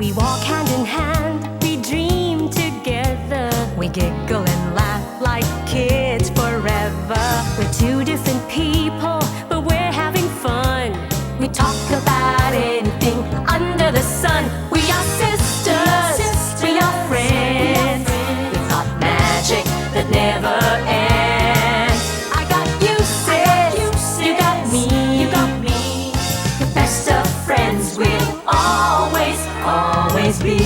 We walk hand in hand, we dream together. We giggle and laugh like kids forever. We're two different people, but we're having fun. We talk about anything under the sun. We are sisters, we are friends. We've got magic that never ends. I got you, sis, you got me, the best of friends we'll always, always be.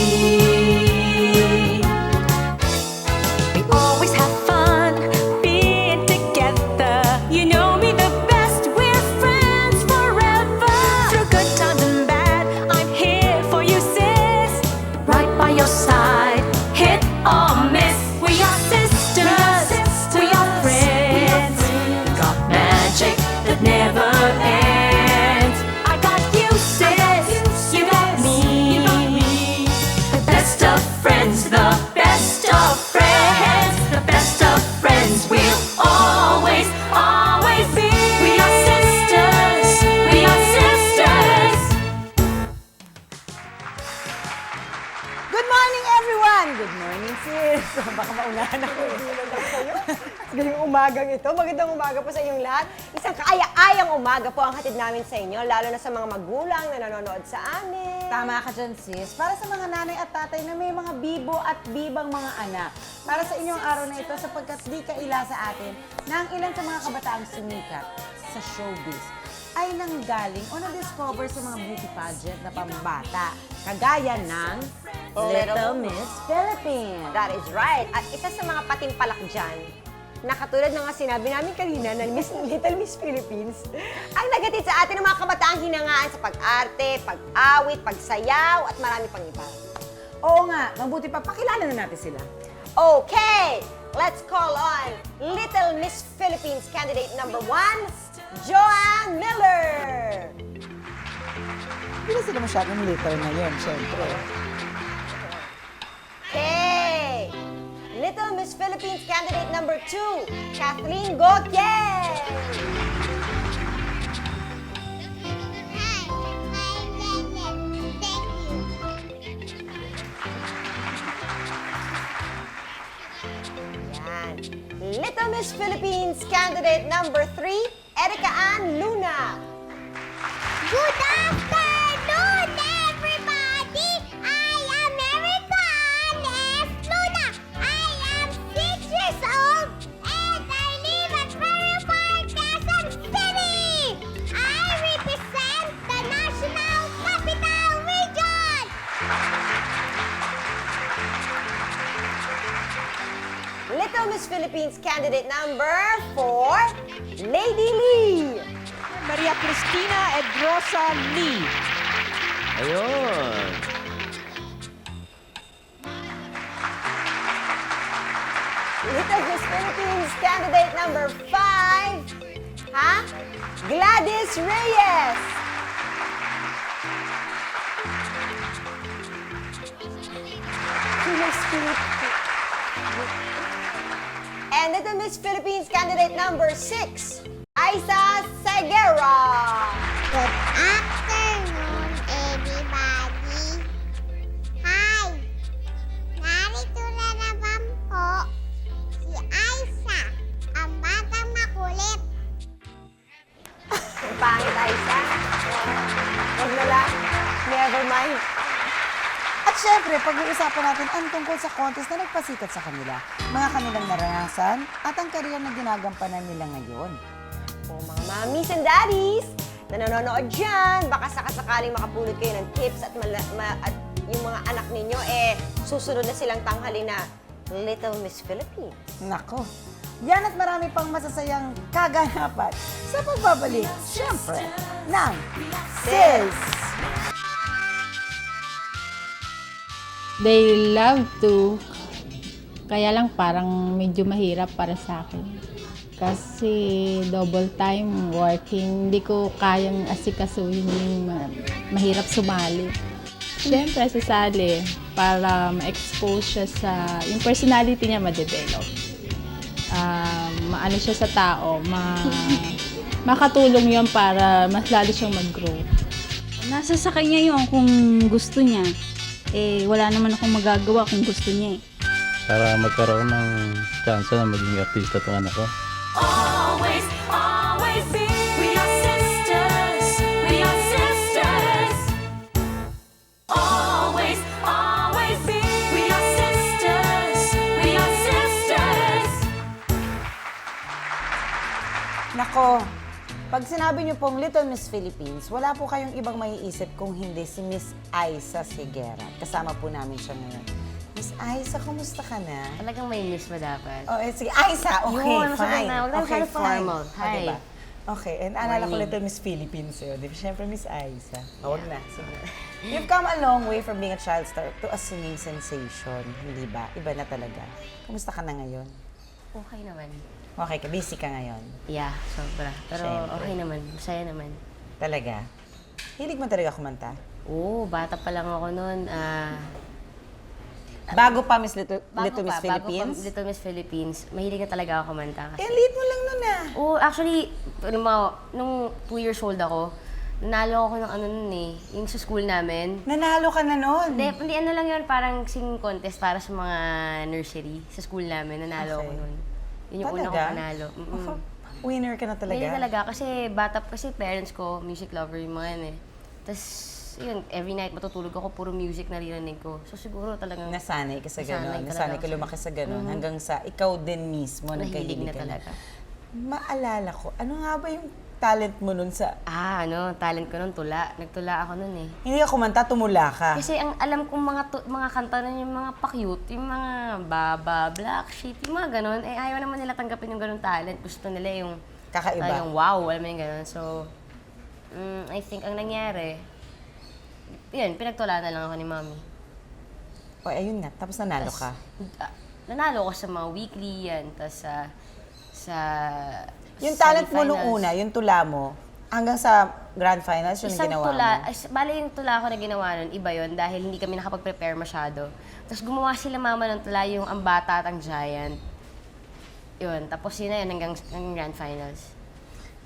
We always have fun being together. You know me the best, we're friends forever. Through good times and bad, I'm here for you, sis. Right by your side, hit or miss. We are sisters, we are friends. Got magic that never ends. I got you, sis, you got me. The best of friends, the best of friends, the best of friends we'll always, always be. We are sisters, we are sisters. Good morning, everyone! Good morning, sis. Baka maunahan ako. Ngayong umagang ito. Magandang umaga po sa inyong lahat. Isang kaaya-ayang umaga po ang hatid namin sa inyo, lalo na sa mga magulang na nanonood sa amin. Tama ka dyan, sis. Para sa mga nanay at tatay na may mga bibo at bibang mga anak. Para sa inyong araw na ito, sapagkat di kaila sa atin na ang ilan sa mga kabataang sumikat sa showbiz ay nanggaling o na-discover sa mga beauty pageant na pambata. Kagaya ng Little Miss Philippines. That is right. At isa sa mga patimpalak dyan, na katulad ng nga sinabi namin kanina na Little Miss Philippines, ang nagatid sa atin ng mga kabataang hinangaan sa pag-arte, pag-awit, pagsayaw, at marami pang iba. Oo nga, mabuti pa, pakilala na natin sila. Okay, let's call on Little Miss Philippines candidate number 1, Joanne Miller. Hindi na sila masyadong little ngayon, syempre. Okay, Little Miss Philippines candidate number 2, Kathleen Gautier. Yan. Little Miss Philippines candidate number 3, Erica Ann Luna. Good afternoon, everybody! I am Erica Ann F. Luna. I am 6 years old and I live at Prairie Park, Quezon City. I represent the National Capital Region. Little Miss Philippines candidate number 4, Lady Lee. Maria Cristina Edrosa Lee. Ayun. Little Miss Philippines candidate number 5, Gladys Reyes. Miss Philippines. And Little Miss Philippines candidate number 6, Aiza Segura. Good afternoon, everybody. Hi! Narito na naman po si Aiza, ang batang makulit. Ang pangit, Aiza. Huwag na lang. Never mind. At syempre, pag-uusapan natin ang tungkol sa contest na nagpasikat sa kanila, mga kanilang naranasan at ang karera na ginagampanan nila ngayon. O mga mommies and daddies na nanonood dyan, baka sakasakaling makapulot kayo ng tips at, at yung mga anak ninyo, susunod na silang tanghali na Little Miss Philippines. Nako, yan at marami pang masasayang kaganapan sa pagbabalik, syempre, ng Sis! They love to, kaya lang parang medyo mahirap para sa akin. Kasi double time working, hindi ko kayang asikasuhin yung mahirap sumali. Siyempre, sasali para ma-expose siya sa, yung personality niya ma-develop. Maano siya sa tao, makatulong yun para mas lalo siyang mag-grow. Nasa sa kanya yun kung gusto niya. wala naman akong magagawa kung gusto niya eh. Para magkaroon ng chance na maging artista itong anak ko. Always, always be. We are sisters. We are sisters. Always, always be. We are sisters. We are sisters. Nako, pag sinabi niyo pong Little Miss Philippines, wala po kayong ibang maiisip kung hindi si Miss Aiza Sigera. Kasama po namin siya ngayon. Miss Aiza, kumusta ka na? Talagang may miss mo dapat. Oh, sige, Aiza, okay, Yun, masarap fine. na. Huwag tayo Okay, masyado formal. fine. Hi. Diba? Okay, and alala ko Morning. Little Miss Philippines sa'yo. Di ba, syempre Miss Aiza. Huwag na, sige. You've come a long way from being a child star to a singing sensation, hindi ba? Iba na talaga. Kumusta ka na ngayon? Okay naman. Okay ka, busy ka ngayon. Yeah, sobra. Pero Siyempre. okay naman. Masaya naman. Talaga? Hilig mo talaga kumanta? Oo, bata pa lang ako noon. Bago pa Miss Little Bago Miss pa, Philippines? Bago pa Little Miss Philippines, mahilig na talaga ako kumanta. Eh, late mo lang nun ah. Oo, actually, nung 2 years old ako, nanalo ako ng ano nun eh, yung sa school namin. Nanalo ka na nun. Hindi ano lang yun, parang singing contest para sa mga nursery sa school namin. Nanalo ako Okay. nun. Yun yung una Talaga? kong panalo. Winner ka na talaga. Hindi talaga kasi bata kasi parents ko music lover yung mga yan eh. Tapos yun, every night matutulog ako puro music naririnig ko. So siguro talagang Nasanay ka sa Nasanay gano'n. talaga Nasanay ka ako sa- lumaki sa gano'n. Hanggang sa ikaw din mismo nahilig nagkahilig na ka na. talaga. Maalala ko, ano nga ba yung talent mo nun sa... Talent ko nun, tula. Nagtula ako nun eh. Hindi ka kumanta, tumula ka. Kasi ang alam kong mga kanta nun yung mga pa-cute, yung mga Baba, Black Sheep, yung mga ganun. Eh ayaw naman nila tanggapin yung ganun talent. Gusto nila yung Kakaiba. yung wow, alam mo yung ganun. So, I think ang nangyari, yun, pinagtula na lang ako ni Mami. O, ayun nga. Tapos nanalo ka. Nanalo ko sa mga weekly yan, tapos sa Yung talent mo nung semi-finals. una, yung tula mo, hanggang sa grand finals, yun ang Isang ginawa tula, mo. bali yung tula ko na ginawa nun, iba yun, dahil hindi kami nakapag-prepare masyado. Tapos gumawa sila mama ng tula, yung Ang Bata at Ang Giant. Yun, tapos yun na yun hanggang grand finals.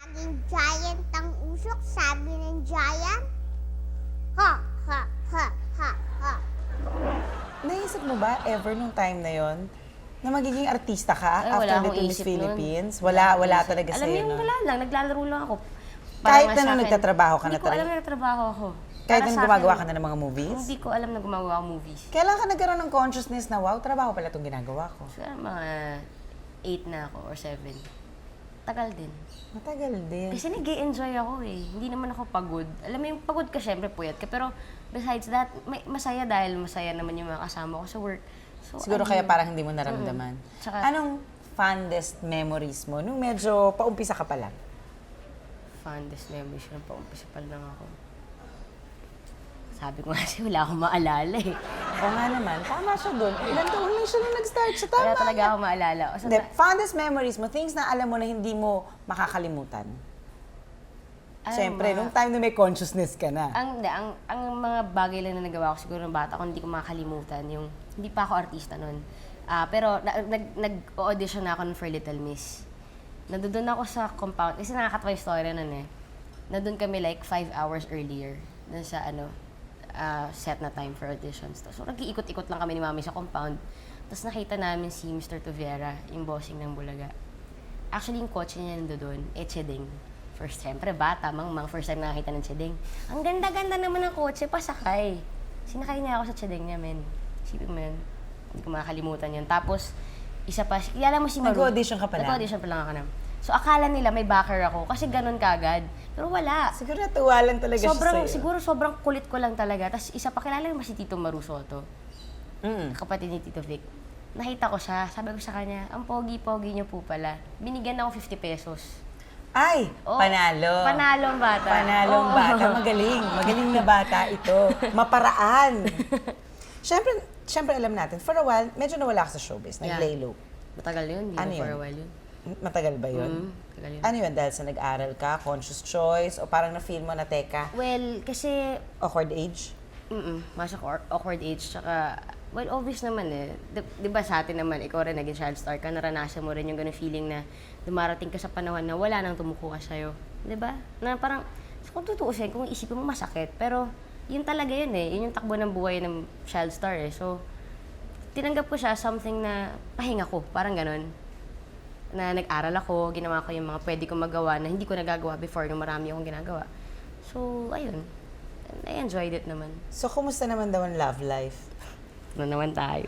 Naging giant ang usok, sabi ng giant. Ha, ha, ha, ha, ha. Naisip mo ba ever nung time na yon na magiging artista ka Ay, after wala akong Little Miss isip nun. Philippines? Wala talaga Alam mo sa'yo yung nun. wala lang, naglalaro lang ako. Kahit Parang na sa nung akin, nagtatrabaho ka na Hindi ko alam talaga? na nagtatrabaho ako. Kahit Para na sa gumagawa akin, ka na ng mga movies? Hindi ko alam na gumagawa ako movies. Kailan ka nagkaroon ng consciousness na, wow, trabaho pala itong ginagawa ko? Siguro mga 8 na ako or 7. Tagal din. Matagal din. Kasi nag-enjoy ako eh. Hindi naman ako pagod. Alam mo yung pagod ka, syempre puyat ka. Pero besides that, masaya dahil masaya naman yung mga kasama ko sa work. So, Siguro kaya parang hindi mo naramdaman. Tsaka- Anong fondest memories mo nung medyo paumpisa ka pa lang? Fondest memories ko, pa-umpisa pa lang ako. Sabi ko kasi wala akong maalala eh. O nga naman, tama siya doon. Ilan taon lang siya nung nag-start siya, tama. Wala talaga ako maalala. O, Hindi, fondest memories mo, things na alam mo na hindi mo makakalimutan. Siyempre, nung time na may consciousness ka na. Ang mga bagay lang na nagawa ko siguro ng bata ko, hindi ko makakalimutan. Yung, hindi pa ako artista noon. Pero nag-audition na ako nun for Little Miss. Nandun ako sa compound, kasi nakakatawa yung story nun eh. Nandun kami like 5 hours earlier. Dun sa set na time for auditions. So nag-iikot-ikot lang kami ni Mami sa compound. Tapos nakita namin si Mr. Tuviera, yung bossing ng Bulaga. Actually, yung kotse niya nandun, Chedeng. First, siyempre, bata, first time nakakita ng Chedeng. Ang ganda-ganda naman ng kotse, pasakay. Sinakay niya ako sa Chedeng niya, men. Isipin mo yun. Hindi ko makakalimutan yun. Tapos, isa pa, kilala mo si Maru. Nag-audition ka pa lang? Nag-audition pa lang ako na. So, akala nila may backer ako kasi ganun kagad. Pero wala. Siguro natuwa lang talaga siya sa'yo. Siguro sobrang kulit ko lang talaga. Tapos isa pa, kilala mo si Tito Maru Soto. Kapatid ni Tito Vic. Nakita ko siya, sabi ko sa kanya, ang pogi-pogi niyo po pala. Binigyan ako 50 pesos. Ay, Oh, panalo. Panalo ang bata. Panalong Oo. bata. Magaling. Magaling na bata ito. Maparaan. Siyempre alam natin, for a while, medyo nawala ka sa showbiz. Nag-lay low. Matagal yun, hindi Ano na for yun? a while yun. Matagal ba yun? Matagal yun. Ano yun? Dahil sa nag-aral ka, conscious choice, o parang na-feel mo na, teka, Well, kasi awkward age? Mas awkward age, tsaka, well, obvious naman eh. Di ba sa atin naman, ikaw rin naging child star ka, naranasan mo rin yung ganun feeling na dumarating ka sa panahon na wala nang tumukuha sa'yo. Di ba? Na parang, kung tutuusin, kung isipin mo masakit, pero yun talaga yun eh. Yun yung takbo ng buhay ng child star eh. So, tinanggap ko siya something na pahinga ko, parang ganun. Na nag-aral ako, ginawa ko yung mga pwede kong magawa na hindi ko nagagawa before nung marami akong ginagawa. So, ayun. I enjoyed it naman. So, kumusta naman daw ang love life? Na naman tayo.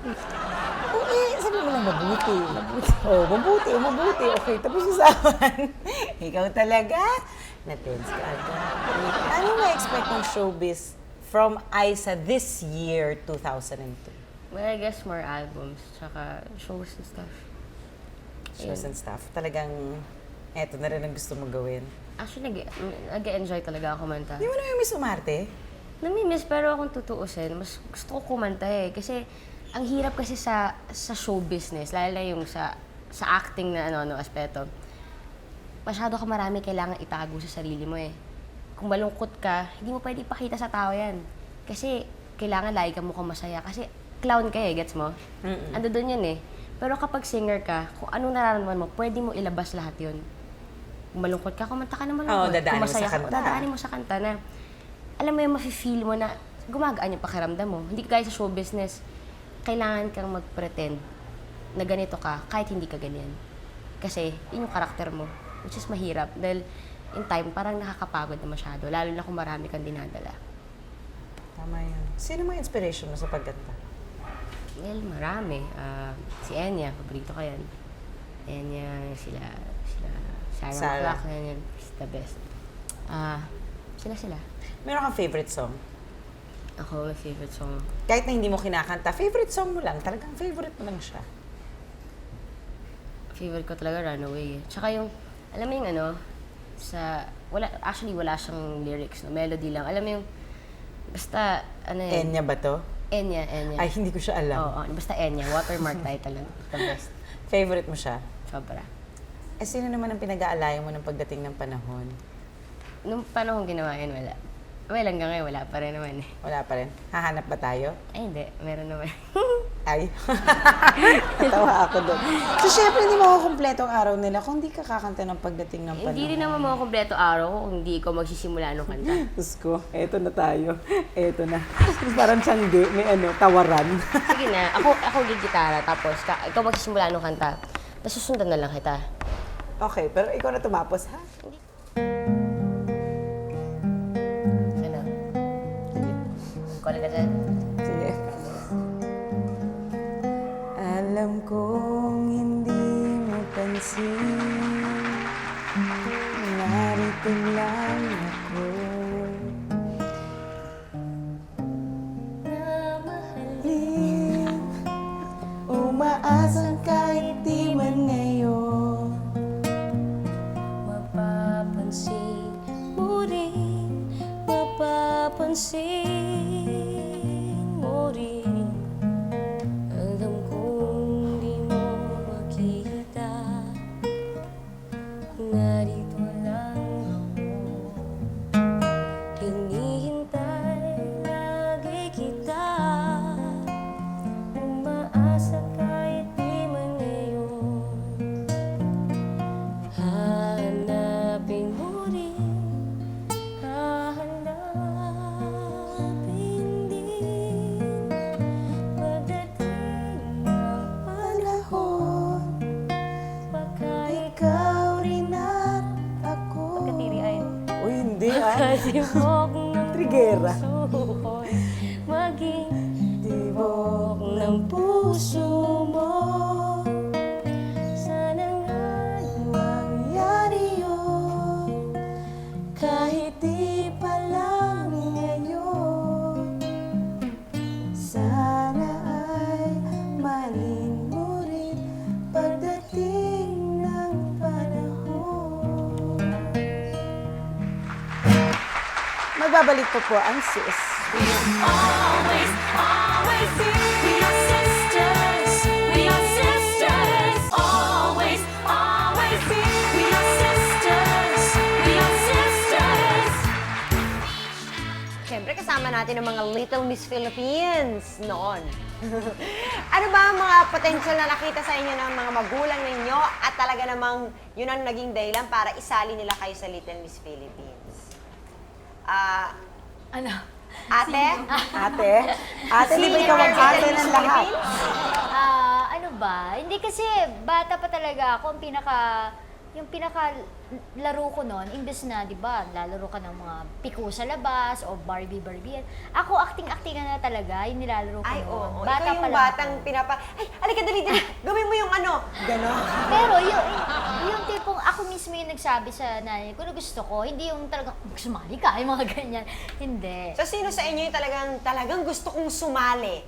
Sabi mo lang mabuti. Mabuti. Okay, tapos usapan. Ikaw talaga? Na-tense ka agad. Ano na-expect ng showbiz from Aiza this year, 2002? Well, I guess more albums, tsaka shows and stuff. Shows and stuff. Talagang, eto na rin ang gusto mo gawin. Actually, nag-enjoy talaga ako kumanta. Hindi mo na yung Miss Umarte? Namimiss, pero kung tutuusin, mas gusto ko kumanta eh. Kasi, ang hirap kasi sa show business, lalo na yung sa acting na aspeto. Masyado ka marami kailangan itago sa sarili mo eh. Kung malungkot ka, hindi mo pwede ipakita sa tao yan. Kasi, kailangan lagi ka mukhang masaya. Kasi, clown ka eh, gets mo? Ando doon yan eh. Pero kapag singer ka, kung anong nararamdaman mo, pwede mo ilabas lahat yun. Kung malungkot ka, kumanta ka na malungkot. Oo, dadaanin Kung mo sa masaya ka, kanta. dadaanin mo sa kanta na, alam mo yung mafe-feel mo na gumagaan yung pakiramdam mo. Hindi ka gaya sa show business. Kailangan kang mag-pretend na ganito ka kahit hindi ka ganyan. Kasi yun yung karakter mo. Which is mahirap. Dahil in time, parang nakakapagod na masyado. Lalo na kung marami kang dinadala. Tama yan. Sino mga inspiration mo sa pagganta? Well, marami. Si Enya, paborito ko yan. Enya, sila Sarah Sarah. McLachlan, yan, the best. Sila. Meron kang favorite song? Ako, my favorite song. Kahit na hindi mo kinakanta, favorite song mo lang. Talagang favorite mo lang siya. Favorite ko talaga, Runaway. Tsaka yung, alam mo yung wala siyang lyrics, no? Melody lang. Alam mo yung, basta, Enya ba to? Enya. Ay, hindi ko siya alam. Oo, basta Enya. Watermark title lang. The best. Favorite mo siya? Sobra. Eh, sino naman ang pinag-aalayan mo ng pagdating ng panahon? Nung panahon ginawa yun, wala. Well, hanggang ngayon, wala pa rin naman eh. Wala pa rin. Hahanap ba tayo? Ay, hindi. Meron naman. Ay. Natawa ako doon. So, syempre, hindi makukumpleto ang araw nila kung hindi ka kakanta ng pagdating ng panahon. Hindi rin naman mga kompleto araw ko kung hindi ko magsisimula nung kanta. Diyos ko, eto na tayo. Eto na. Parang siyangge, may tawaran. Sige na, ako gigitara, tapos ikaw magsisimula nung kanta. Tapos susundan na lang kita. Okay, pero ikaw na tumapos, ha? Ano? Call ka dyan. Sige. Alam kong hindi mo pansin, narito lang ako. Namahalin, umaasang kahit di man ngayon. Mapapansin mo rin, alam kong di mo makita, narito lang ako, hinihintay lagi kita, umaasa kahit di man ngayon, hahanapin mo rin, hahanapin din, pagdating ng panahon, pagka Ikaw rin at ako. Pagkatiriain. Uy, hindi ah. Katibok ng Trigera. puso ko'y maging Tibok ng puso mo. Sana nga'y mangyari yun, kahit di pa lang ngayon. Sana ay malin mo rin pagdating ng panahon. Magbabalik po ang sis. Always, always we are sisters. We are sisters. Always, always we are sisters. We are sisters. Siyempre, kasama natin ang mga Little Miss Philippines noon. Ano ba ang mga potential na nakita sa inyo ng mga magulang ninyo at talaga namang yun ang naging dahilan para isali nila kayo sa Little Miss Philippines? Ate, di ba ikaw ang ate ng lahat? Ano ba? Hindi kasi bata pa talaga ako. Yung pinaka laro ko noon, imbes na, di ba, lalaro ka ng mga piko sa labas o Barbie. Ako, acting-actingan na talaga, yung nilalaro ko Ay, noon. oo. Bata Ikaw pa yung lang batang ako. ay, alika, dali. Gawin mo yung ano. Ganon. Pero yung tipong ako mismo yung nagsabi sa nanay ko na gusto ko, hindi yung talagang, sumali ka, yung mga ganyan. Hindi. So, sino sa inyo yung talagang gusto kong sumali?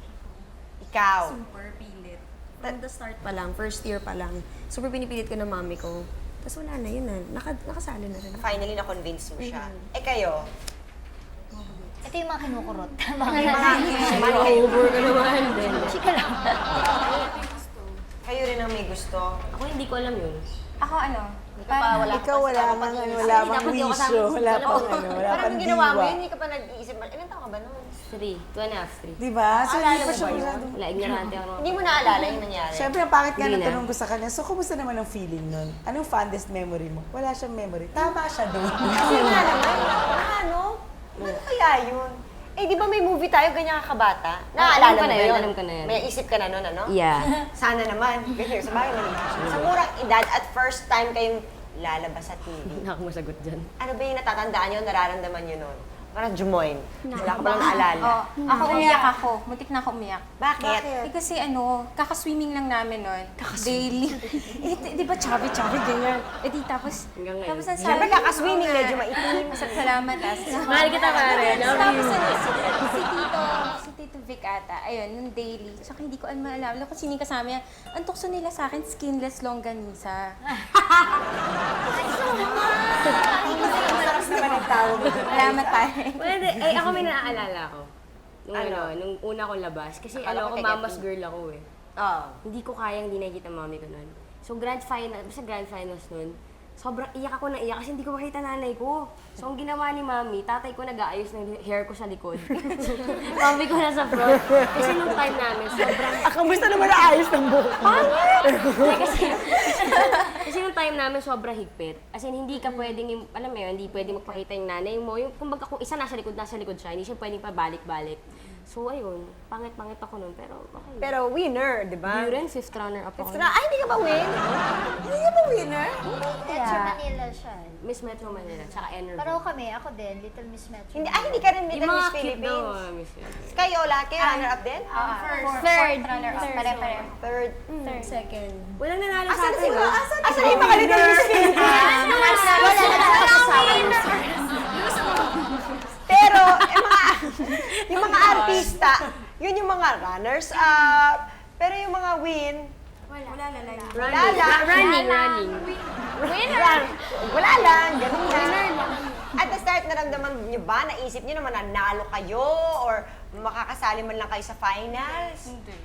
Ikaw. Super pilit. From the start pa lang, first year pa lang, super pinipilit ko ng mami ko. Tapos wala na, yun na. Nakasali na rin. Finally, na-convince mo siya. Eh, kayo? Ito yung mga kinukurot. Over ka naman. Chika lang. Kayo rin ang may gusto. Ako hindi ko alam yun. Ako ano? Ikaw wala mang wisyo. Wala pang Ginawa mo diwa. yun, hindi ka pa nag-iisip. Ilan taon ka ba noon? 2.5, 3. Di ba? So, hindi pa siya Wala, ignorante ako. Hindi mo naalala yung nangyari. Siyempre, ang pangit nga Hindi ng na. tanong ko sa kanya, so, kumusta naman ang feeling nun? Anong fondest memory mo? Wala siyang memory. Tama siya doon. Kasi nga naman, ano kaya yun? Eh, di ba may movie tayo, ganyan kakabata? Naaalala alam ko mo na ba yun, yun? alam ko na yun. May isip ka na nun, ano? Yeah. Sana naman. Kasi sa bagay naman. Sa murang edad at first time kayong lalabas sa TV. Hindi ako masagot dyan. Ano ba yung natatandaan nyo, nararamdaman nyo nun? Parang Jumoin. Wala ka palang naalala. Ako umiyak ako. Muntik na ako umiyak. Bakit? Kasi kakaswimming lang namin nun. Daily. Di ba chubby, ganyan. Di tapos, Hanggang ngayon. tapos ang Siyempre, sabi- kakaswimming, medyo maitim. Salamat, Mahal kita, pare. Love Tapos you. si Tito Vic ata, ayun, nung daily. Tsaka hindi ko maalala kung sino yung kasama niya. Ang tukso nila sa akin, skinless longganisa. Salamat tayo. Pwede. Ay, ako may naaalala ko. Nung una kong labas. Kasi Akala ko ako, kay mama's Katie. girl ako eh. Oo. Hindi ko kayang di nakikita mami ko nun. So grand finals nun, sobrang iyak ako na iyak kasi hindi ko makita nanay ko. So ang ginawa ni mami, tatay ko nag-aayos ng hair ko sa likod. Mami ko nasa front. Kasi nung time namin, sobrang... Kamusta naman na ayos ng buhok? Kasi nung time namin, sobrang higpit. As in, hindi ka pwedeng, alam mo yun, hindi pwedeng magpakita yung nanay mo. Yung, kumbaga, kung isa nasa likod siya, hindi siya pwedeng pabalik-balik. So, ayun, pangit-pangit ako nun, pero okay. Pero winner, di ba? Yun rin, 5th runner-up ako. Ay, hindi ka ba win? Hindi ka ba winner? Metro Manila siya. Miss Metro Manila, tsaka Energy. Pero ako din, Little Miss Metro. Hindi ka rin Yung Little mga Miss cute Philippines. daw, Miss Metro. Kayo, lahat kayo, runner-up din? Third. Third. Second. Walang nanalo sa Asan atin, sila? no? Asan yung mga Little Miss Philippines? Pero, yung mga artista, yun yung mga runners-up. Pero yung mga win, Running. winner! Wala lang, ganun lang. At the start, naramdaman nyo ba, naisip nyo naman nanalo kayo or makakasali man lang kayo sa finals? Hindi.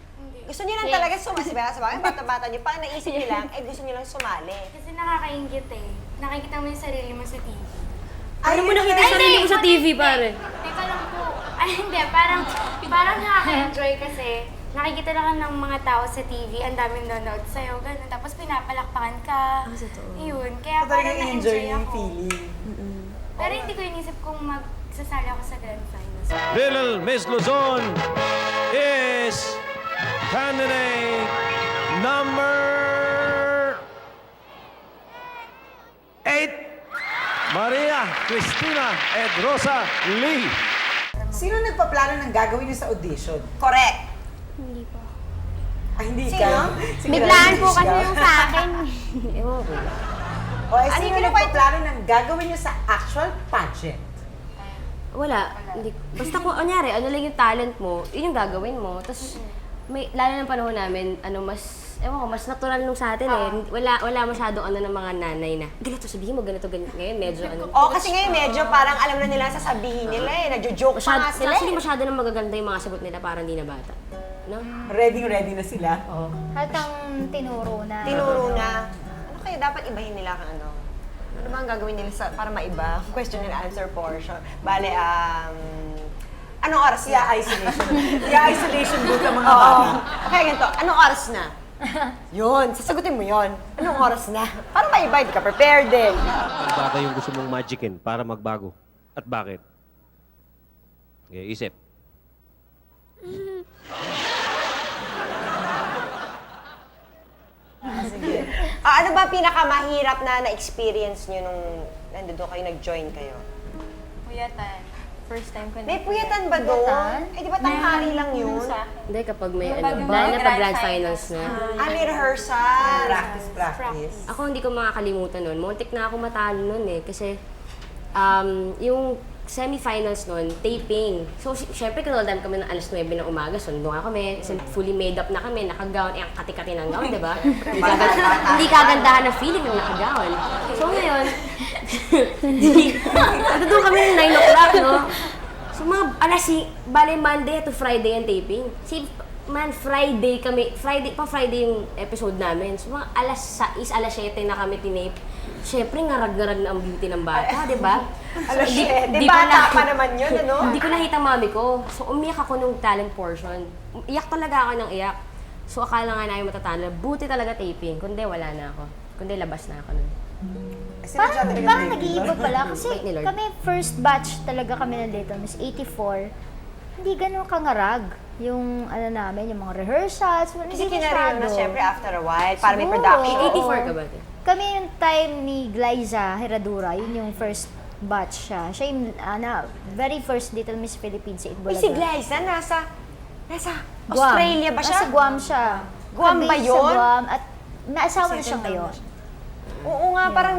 Gusto nyo lang talaga sumali, sa bagay, bata-bata nyo, parang naisip nyo lang, gusto nyo lang sumali. Kasi nakakaingit eh. Nakikita mo yung sarili mo sa TV. Ano mo nakita yung sarili mo sa TV, pare? Teka lang po. Ay, hindi. Parang nakaka-enjoy kasi nakikita lang ng mga tao sa TV, ang daming nanonood sa'yo, ganun. Tapos pinapalakpakan ka. Yun. Kaya parang na-enjoy yung ako. feeling. Pero hindi ko inisip kung magsasali ako sa Grand Finals. Little Miss Luzon is candidate number 8, Maria Cristina Edrosa Lee. Sino nagpaplano ng gagawin niyo sa audition? Correct. Hindi po. Hindi Sino? ka? Biglaan po kasi yung sa akin. Ewan ko. O sino nagpaplano ng gagawin niyo sa actual pageant? Wala. Hindi. Basta kung, anyari, ano lang yung talent mo, yun yung gagawin mo. Tapos, lalo ng panahon namin, mas natural nung sa atin eh. Wala masyadong ng mga nanay na, ganito sabihin mo, ganito. Ngayon, medyo Kasi ngayon medyo parang alam na nila sasabihin nila eh. Nadjo-joke pa nga sila Actually, eh. masyado nang magaganda yung mga sagot nila para hindi na bata. No? Ready na sila? Hatang tinuro na. Tinuro na. Ano kaya dapat ibahin nila kung ano? Ano ba ang gagawin nila para maiba? Question and answer portion. Bale, anong oras na? Isolation. I-isolation booth ang mga bata. Okay, ganito. Anong oras na? Yun, sasagutin mo yun. Anong oras na? Para maiba, hindi ka prepared eh. Ang bagay yung gusto mong magicin para magbago. At bakit? Okay, isip. Ano ba pinakamahirap na na-experience nyo nung nandito kayo, nag-join kayo? Puyatan. First time ko May puyatan ba doon? Eh, di ba tanghali lang yun? Hindi, kapag may Pag ano, mga lalo na pag grand grand finals na. May rehearsal. Practice. Ako hindi ko makakalimutan nun. Muntik na ako matalo nun eh. Kasi yung semi-finals nun, taping. So, syempre, kanoodam kami ng alas 9 ng umaga. Sundo nga kami. Fully made up na kami. Naka-gown. Eh, ang kati-kati ng gown, di ba? Hindi kagandahan na feeling ng naka-gown. So, ngayon, doon kami ng 9 o'clock, no? So, mga bale Monday to Friday ang taping. Friday yung episode namin. So, mga alas 6, alas 7 na kami tinape. Siyempre, ngarag-ngarag na ang beauty ng bata, di ba? Alas 7. Di bata pa naman yun, ano? Hindi ko nakita mami ko. So, umiyak ako nung talent portion. Iyak talaga ako ng iyak. So, akala nga namin matatalo. Buti talaga taping. Kundi, wala na ako. Kundi, labas na ako nun. Parang nag-iiba pala. Kasi Wait ni Lord. kami first batch talaga kami ng Little Miss, 84. Hindi ganun kangarag yung ano namin, yung mga rehearsals. Kasi Hindi kinaril na masyado. siyempre after a while, para may Siguro. production. 84 ka ba? Kami yung time ni Glyza Herradura, yun yung first batch siya. Siya yung very first Little Miss Philippines sa Uy, Itbulaga. si Glyza, nasa Guam. Australia ba siya? Nasa Guam siya. Guam ba Based yun? Sa Guam at naasawa na siya ngayon. Oo nga, parang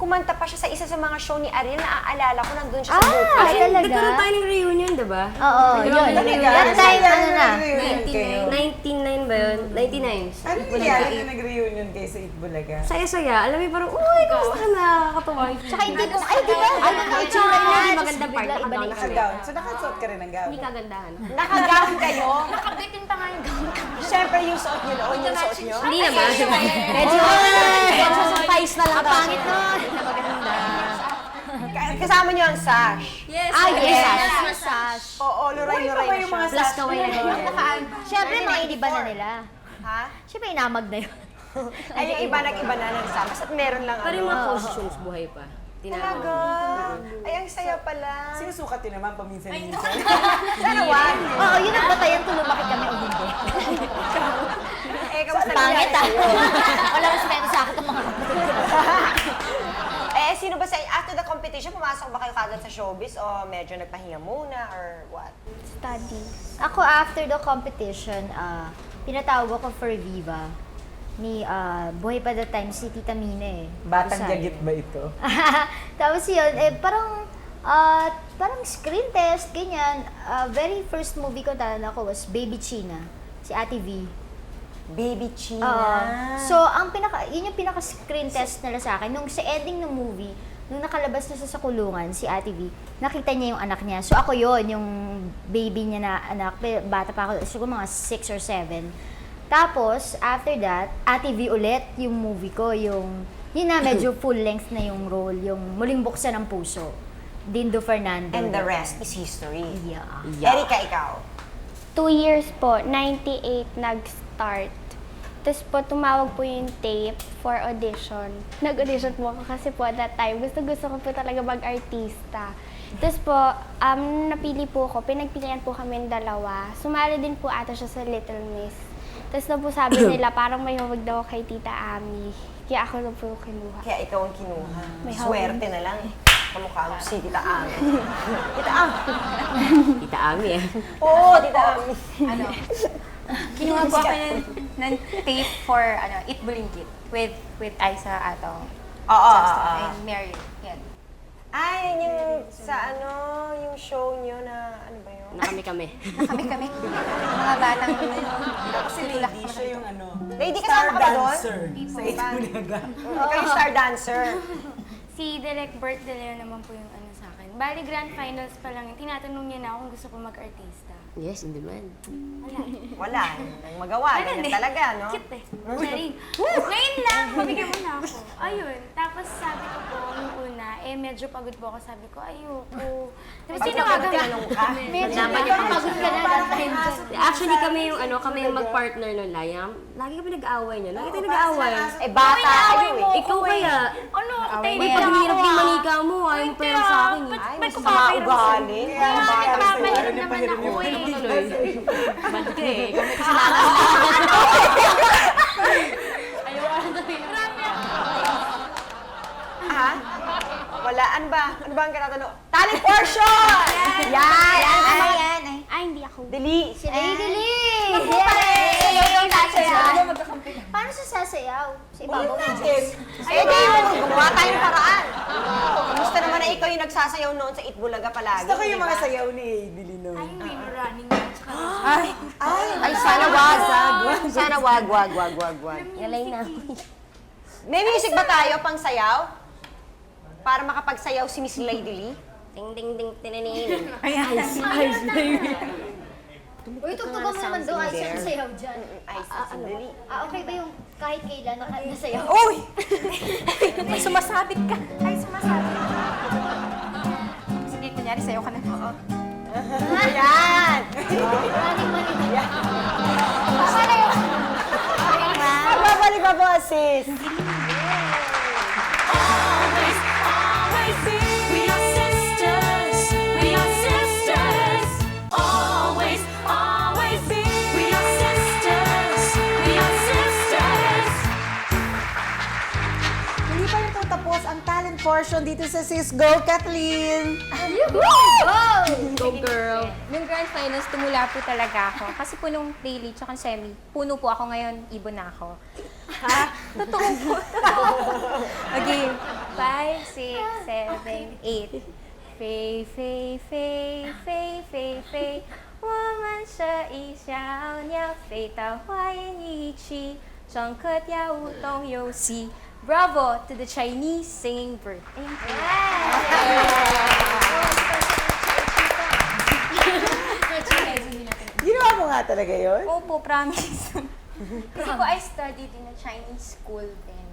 kumanta pa siya sa isa sa mga show ni Ariel. Naaalala ko, nandun siya sa Ah, Brooklyn. talaga? Nagkaroon tayo ng reunion, di ba? Oo, yun. That time, ano na. 99 ba yun? 99. Ano nangyari na nag-reunion kayo sa Itbulaga? Saya-saya. Alam mo, parang, uy, kamusta ka na? Nakakatuwa. Tsaka hindi ko, ay, di ba? Ano na itsura niya? Hindi magandang part, Bigla iba na naka-gown kami. Naka-gown. So, nakasuot ka rin ng gown? Hindi kagandahan. Nakagown kayo? Nakabitin pa nga yung gown ko. Siyempre, yung suot nyo noon, yung suot nyo. Hindi naman. Medyo surprise na lang. Ang pangit nun. Kasama nyo ang sash. Yes. Yes. Sash. Oo, luray-luray na siya. Plus kaway na yun. Siyempre, mga iniba na nila. Ha? Siyempre, inamag na yun. Ay, yung iba nag-iba na nagsama. At meron lang Pero yung mga ano. costumes, buhay pa. Talaga? Ay, ang saya pala. Sinusukat din naman paminsan-minsan. Sana one. Oo, yun ang batayan kung lumaki kami o hindi. Kamusta Pangit nangyari sa'yo? Walang respeto sa akin itong mga kapatid ko. Sino ba after the competition, pumasok ba kayo kagad sa showbiz o medyo nagpahinga muna or what? Study. Ako, after the competition, pinatawag ako for Viva. Buhay pa that time, si Tita Mina eh. Batang Rizal. gagit ba ito? Tapos yun, parang screen test, ganyan. Very first movie ko tanda ko was Baby China, si Ate V. Baby China. So, yun yung pinaka-screen test nila sa akin. Nung sa ending ng movie, nung nakalabas na siya sa kulungan, si Ate V, nakita niya yung anak niya. So, ako yon yung baby niya na anak. Bata pa ako, siguro mga 6 or 7. Tapos, after that, Ate V ulit yung movie ko, yun na medyo full length na yung role, yung Muling Buksan ng Puso. Dindo Fernando. And the rest is history. Yeah. Erika, ikaw? 2 years po, 98 nag-start. Tapos po, tumawag po yung tape for audition. Nag-audition po ako kasi po at that time, gusto ko po talaga mag-artista. Tapos po, napili po ako, pinagpilian po kami ng dalawa. Sumali din po ata siya sa Little Miss. Tapos na po sabi nila, parang may hawag daw kay Tita Ami. Kaya ako na po yung kinuha. Kaya ikaw ang kinuha. May Swerte na lang. Kamukha mo si Tita Ami. Tita Ami. Tita Ami eh. Oo, Tita Ami. Kinuha po ako ng tape for Eat Bulinggit with Aiza Atong. Oo. And Mary. Yan. Ay, yung sa yung show nyo na, ano ba yun? Nakami-kami. Kami. Mga batang Tapos si Lady, siya yung Lady, kasama ka ba doon? dancer sa Itbulaga. Ikaw yung star dancer. Si Direk Bert De Leo naman po yung sa akin. Bali, grand finals pa lang. Tinatanong niya na ako kung gusto ko mag-artista. Yes, in demand. Wala. Ang magawa. Ganyan talaga, no? Cute eh. Charing. Ngayon lang, mabigyan mo na ako. Ayun. Tapos sabi ko po, nung una, medyo pagod po ako. Sabi ko, ayoko. Tapos tinawagan ko. nagtatanong ka. Medyo Dapat nakapagod ka na that time. Actually, kami yung mag-partner nun, Layam. Lagi kami nag-aaway niya. Lagi tayo nag-aaway. Eh, bata kayo eh. Ikaw kaya, Ano? may paghirap din manika mo, ayaw mo pera sa akin. eh. Ay, masama ugali. Nagpapahiram naman ako eh. Bad ka eh. Ha? Wala. Ano ba? Ano ba ang katatanong? Talent portion! Yan! Ay, hindi ako. Dali. Si Lady Sayaw yung sasayaw. Paano siya sasayaw? Sa ibabaw ng Eh, di yun. Gumawa tayong paraan. Kamusta naman na ikaw yung nagsasayaw noon sa Itbulaga palagi? Gusto ko yung di mga ba? sayaw ni Dili no. Ay, may running man. Ay, sana wag. Sana wag. Yalay na. May music ba tayo pang sayaw? Para makapagsayaw si Miss Lady Lee? Ding ding ding tinanin. Uy, tugtugan mo naman doon. Ay, siya sayaw dyan. Ay, sandali. Okay ba yung kahit kailan nasayaw? Uy! Ay, sumasabit ka. Ay, sumasabit. Sige, kunyari, sayo ka na. Oo. Ayan! Running man ito. Sana yun! Magbabalik pa po, sis. We are sisters. We are sisters. Always, always be. We are sisters. We are sisters. Hindi pa rin tapos ang talent portion dito sa Sis Go, Kathleen! Go girl. Yung grand finals, tumula po talaga ako. Kasi po nung daily tsaka semi, puno po ako ngayon, ibon na ako. Ha? Totoo po. Okay. 5, 6, 7, 8. Fei, fei, fei, fei, fei, fei. 我们是一小鸟，飞到花园一起，上课跳舞动游戏。Bravo to the Chinese singing bird. Thank you. Ginawa mo nga talaga yun? Opo, promise. Kasi po, I studied in a Chinese school then.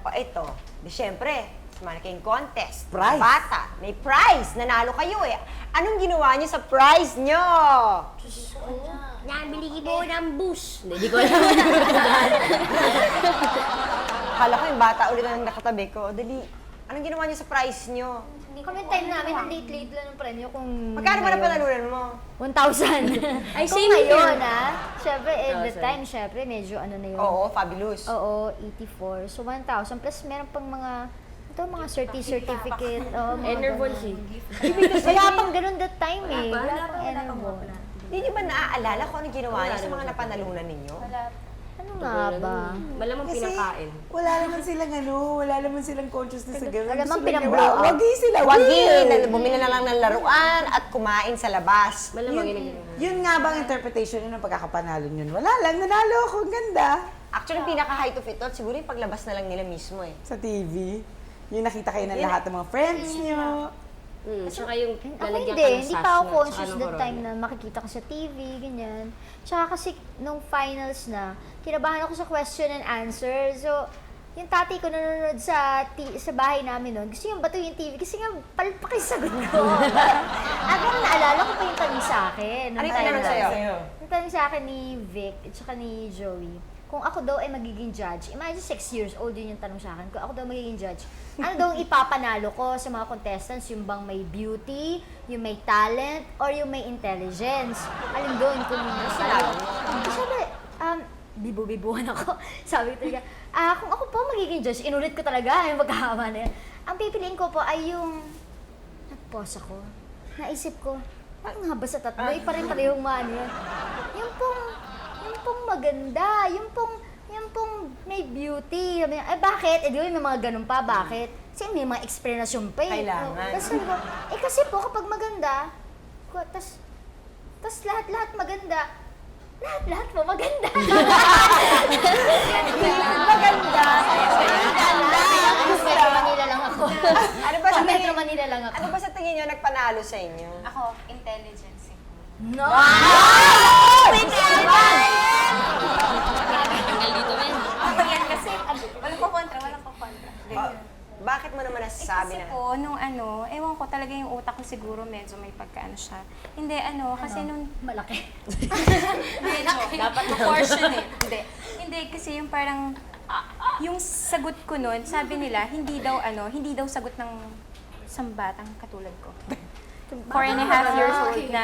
O, ito. Di syempre, mannequin contest. Prize. Bata. May prize. Nanalo kayo eh. Anong ginawa niyo sa prize niyo? Nabili ko ng bus. Hindi ko alam. Akala ko yung bata ulit na nakatabi ko. O, dali. Anong ginawa niyo sa prize niyo? Kami time namin, ang late-late lang ng premyo kung Magkano ba na panalunan mo? 1,000. Ay, Kung same ngayon, here. Siyempre, at the 1,000. time, siyempre, medyo ano na yun. Oo, fabulous. Oo, 84. So, 1,000. Plus, meron pang mga, mga certificate. Oo, mga Enervon ganun. si. Wala pang ganun that time eh. Wala pang Enervon. Hindi niyo ba naaalala kung anong ginawa niyo sa mga napanalunan ninyo? Ano nga ba? Malamang pinakain. wala naman silang conscious na sa gano'n. Alam mo, Gusto lang pinablow nila, out. wagi sila, Wagi! Bumili na lang ng laruan at kumain sa labas. Malamang ginagawa. Yun nga bang interpretation yun ng pagkakapanalo yun? Wala lang, nanalo ako, ang ganda. Actually, yung pinaka-height of it all, siguro yung paglabas na lang nila mismo eh. Sa TV. Yung nakita kayo ng lahat ng mga friends nyo. Tsaka yung Ako lalagyan hindi, ka ng hindi sash pa ako na, tsaka conscious ng that corona. time na makikita ko sa TV, ganyan. Tsaka kasi nung finals na, kinabahan ako sa question and answer. So, yung tatay ko nanonood sa bahay namin noon, gusto yung bato yung TV kasi nga palpak yung sagot ko. Pero naalala ko pa yung tanong sa akin. Ano yung tanong sa'yo? Yung tanong sa akin ni Vic at saka ni Joey. Kung ako daw ay magiging judge, imagine 6 years old yun yung tanong sa akin. Kung ako daw magiging judge, ano daw ang ipapanalo ko sa mga contestants? Yung bang may beauty, yung may talent, or yung may intelligence? Alin doon kung sinabi? Sabi, bibu-bibuhan ako. Sabi ko talaga, kung ako po magiging judge, inulit ko talaga yung magkakama na yan. Ang pipiliin ko po ay yung, nag-pause ako. Naisip ko, ano nga ba sa tatlo? Pare-parehong maano yan. Yung pong maganda, yung pong may beauty. Sabi niya, bakit? Di ba may mga ganun pa, bakit? Kasi may mga explanation pa eh. Kailangan. Tapos sabi ko, kasi po kapag maganda, tas lahat-lahat maganda, lahat po maganda. Maganda. Metro Manila lang ako. Ano ba sa Metro Manila lang ako. Ano ba sa tingin niyo nagpanalo sa inyo? Ako, intelligence. No! Tanggal dito, men. Yan kasi, walang ko kontra. Bakit mo naman nasasabi Kasi na? po, nung ewan ko talaga yung utak ko siguro medyo may pagkaano siya. Hindi, kasi nung... Malaki. Medyo, dapat ma-portion eh. Hindi, kasi yung parang, yung sagot ko nun, sabi nila, hindi daw sagot ng isang batang katulad ko. 4.5 years old na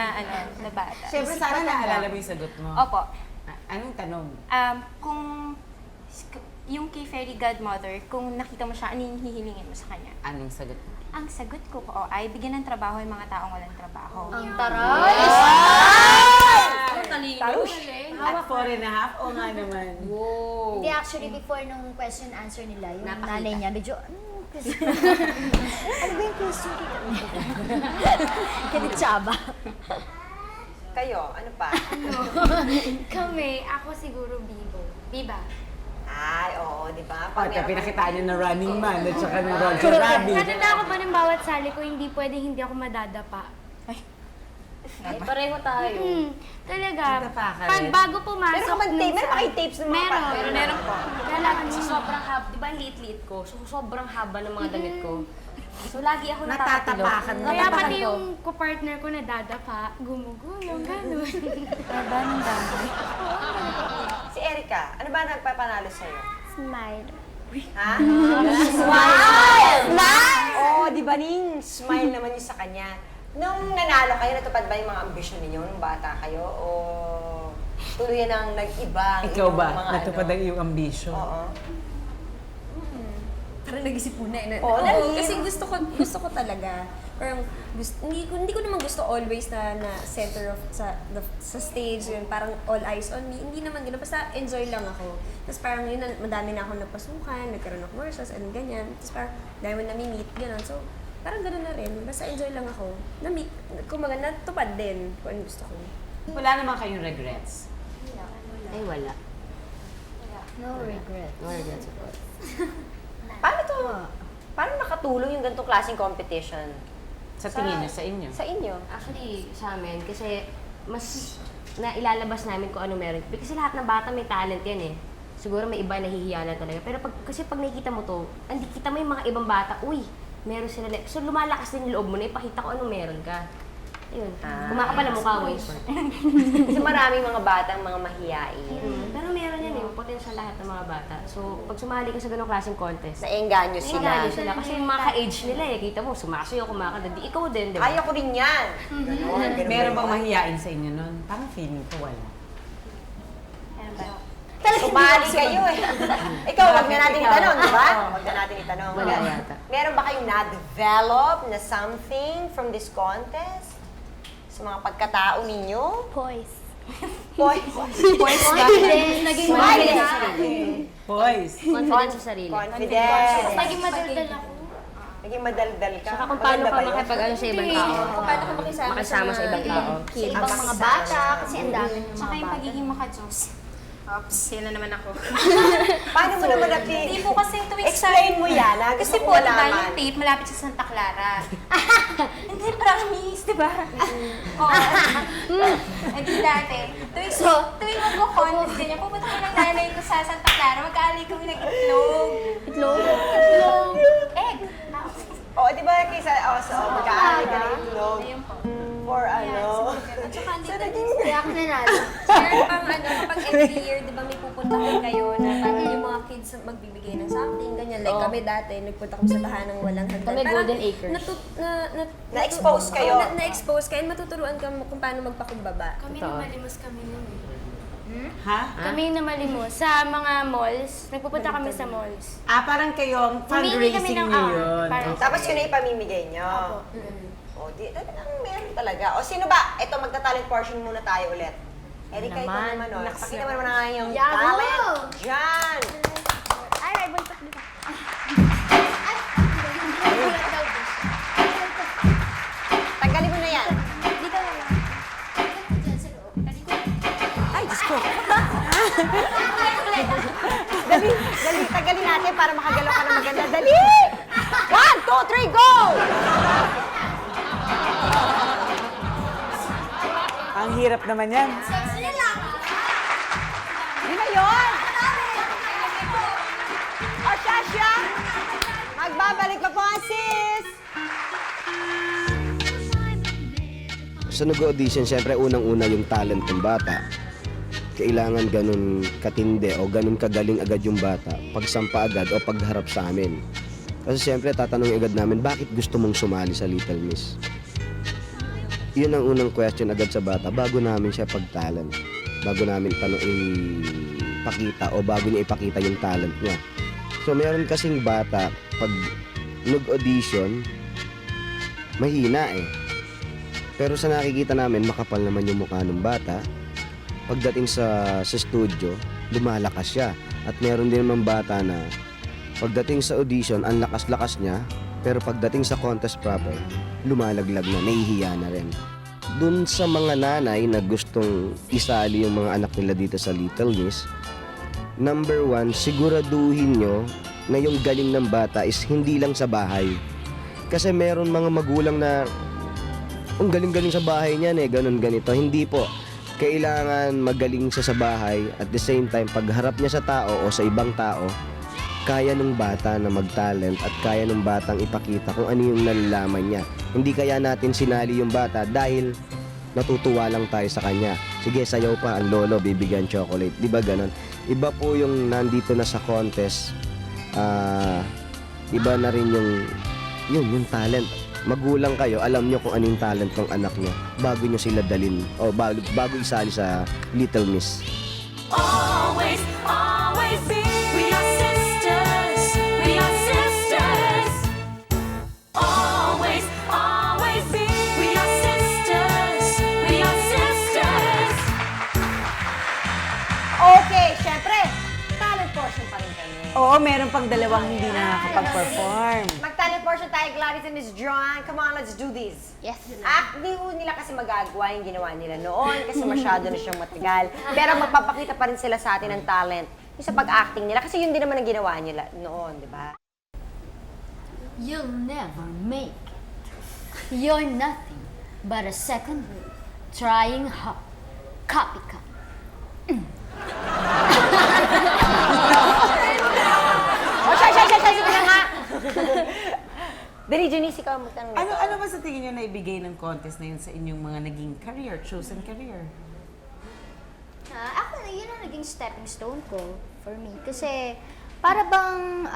bata. Siyempre, sana naalala mo yung sagot mo. Opo. Anong tanong? Kung yung kay Fairy Godmother, kung nakita mo siya, ano yung hihilingin mo sa kanya? Anong sagot mo? Ang sagot ko po ay bigyan ng trabaho yung mga taong walang trabaho. Ang taray! At 4.5? O nga naman. Hindi, actually, before nung question answer nila, yung nanay niya, medyo, ano ba yung question? Kanitsaba. Kayo, ano pa? Kami, ako siguro Bibo. Biba. Ay, oo, di ba? Pagka pinakitaan niyo na Running Man at saka na Roger Rabbit. Natanda ko pa ng bawat sali ko, hindi pwede hindi ako madadapa. Ay, pareho tayo. Talaga. Nadapa ka Pag rin. bago pumasok. Meron ka bang tape? Meron ba kayo tapes ng mga Meron po. Kailangan sa sobrang haba, di ba ang liit-liit ko? So, sobrang haba ng mga damit ko. So, lagi ako natatilo. Natatapakan mo. Kaya pati yung ko-partner ko nadadapa, gumugulong, gano'n. Si Erica, ano ba nagpapanalo sa'yo? Smile. Ha? Smile! Smile! Oo, di ba Ning? Smile naman yung sa kanya. Nung nanalo kayo, natupad ba yung mga ambisyon ninyo nung bata kayo? O tuluyan ang nag-iba? ang Ikaw inyong ba? mga Natupad ang iyong ambisyon? Oo. Parang nag-isip muna eh. Oo, Kasi gusto ko talaga. Parang hindi ko naman gusto always na center of sa stage, yun, parang all eyes on me. Hindi naman gano'n. Basta enjoy lang ako. Tapos parang yun, madami na ako napasukan, nagkaroon ng commercials and ganyan. Tapos parang dahil mo nami-meet, gano'n. So, parang gano'n na rin. Basta enjoy lang ako. Kumaga, natupad din kung ano gusto ko. Wala naman kayong regrets. Ay, wala. No regret. No regrets, of course. Paano nakatulong yung ganitong klaseng competition Sa tingin niyo, sa inyo? sa inyo? Actually, sa amin, kasi mas ilalabas namin kung ano meron. Kasi lahat ng bata may talent yan eh. Siguro may iba nahihiya na talaga. Pero kasi pag nakikita mo to, hindi kita mo yung mga ibang bata, uy, meron sila. So lumalakas din yung loob mo na ipakita ko ano meron ka. Ayun. Kumakapal ang mukha mo, short. Kasi maraming mga batang mga mahiyain. Pero meron yan eh, potential lahat ng mga bata. So, pag sumali ka sa ganong klaseng contest, Naengganyo sila. Nagano sila. Kasi yung mga ka-age nila eh, kita mo, sumasayaw, kumakanta. Di ikaw din, di ba? Ayaw ko rin yan. Ganon, Meron bang mahihain sa inyo nun? Parang feeling ko wala. Sumali kayo eh. Ikaw, wag na natin itanong, di ba? Wag na natin itanong. Wala yata. Meron ba kayong na-develop na something from this contest? Sa mga pagkatao ninyo? Poise. Poise. Naging Boys! Confidence sa sarili. Confidence. Naging madaldal ako. Naging madaldal ka. Saka kung paano Maganda ka ba yun? makipag-ano sa ibang tao. Kung paano ka Makisama sa ibang tao. Sa ibang mga bata, kasi ang dami ng Tsaka mga yung bata. pagiging makajos. Oops, yan na naman ako. Paano mo naman Hindi po kasi tuwing Explain mo yan, ha? Gusto Kasi ko po, diba, malaman. yung tape malapit sa Santa Clara. Hindi, promise, diba? Oo. Eh di dati, tuwing mag-contest ganyan, pupunta ko ng nanay ko sa Santa Clara, magkaali kami ng itlog. Itlog? Egg. Oo, di ba kaysa, magkaaali ka ng itlog? Ayun po. For ano? At saka hindi Kaya ako nanalo. Meron pang kapag every year, di ba may pupuntahan kayo na parang yung mga kids magbibigay ng something, ganyan. Like kami dati, nagpunta kami sa tahanang walang hagdan. Kami Parang Golden Acres. Na-expose kayo? Na-expose kayo, matuturuan ka kung paano magpakumbaba. Kami namalimos kami nun eh. Ha? Kami namalimos sa mga malls. Nagpupunta kami sa malls. Parang kayong Humingi kami fundraising ng, niyo yun. parang- Tapos yun na ipamimigay nyo. O, di, talagang meron talaga. O, sino ba? Ito, magta-talent portion muna tayo ulit. Erika, ikaw naman, o. Pakita mo naman ang iyong talent. Diyan! Ay, may buntot dito. Tanggalin mo na yan. Dito na lang. Ay, Diyos ko. Dali, tanggalin natin para makagalaw ka na maganda. Dali! 1, 2, 3, go! Ang hirap naman yan. Yun na yun! O, Shasha! Magbabalik sa nag-audition, syempre unang-una yung talent ng bata. Kailangan ganun katindi o ganun kagaling agad yung bata pagsampa agad o pagharap sa amin. Kasi syempre tatanungin agad namin, bakit gusto mong sumali sa Little Miss? Yun ang unang question agad sa bata bago namin siya pag-talent. Bago namin ipakita o bago niya ipakita yung talent niya. So meron kasing bata, pag nag-audition, mahina eh. Pero sa nakikita namin, makapal naman yung mukha ng bata. Pagdating sa studio, lumalakas siya. At meron din naman bata na pagdating sa audition, ang lakas-lakas niya. Pero pagdating sa contest proper, lumalaglag na, nahihiya na rin. Dun sa mga nanay na gustong isali yung mga anak nila dito sa Little Miss, number 1, siguraduhin nyo na yung galing ng bata is hindi lang sa bahay. Kasi meron mga magulang na ang galing-galing sa bahay niyan ganun ganito. Hindi po. Kailangan magaling siya sa bahay at the same time pagharap niya sa tao o sa ibang tao, kaya ng bata na mag-talent at kaya ng batang ipakita kung ano yung nalalaman niya. Hindi kaya natin sinali yung bata dahil natutuwa lang tayo sa kanya. Sige, sayaw pa ang lolo, bibigyan chocolate. Di ba ganon? Iba po yung nandito na sa contest. Iba na rin yung talent. Magulang kayo, alam nyo kung anong talent ng anak nyo bago nyo sila dalin o bago isali sa Little Miss. Always, always be. We are sisters. We are sisters. Always, always be. We are sisters. We are sisters. Okay, syempre, talent portion pa rin kami. Oo, meron pang dalawang hindi nakakapag-perform. Mag-talent portion tayo, Gladys and Miss Joanne. Come on, let's do this. Yes. Hindi nila kasi magagawa yung ginawa nila noon kasi masyado na siyang matagal. Pero magpapakita pa rin sila sa atin ng talent yung sa pag-acting nila kasi yun din naman ang ginawa nila noon, di ba? You'll never make it. You're nothing but a second rate, trying hard, copycat. Sige na nga! Dali, Janice, ikaw magtanong nito. Ano ba sa tingin nyo na ibigay ng contest na yun sa inyong mga naging career, chosen career? Ako, yun ang naging stepping stone ko for me. Kasi, para bang,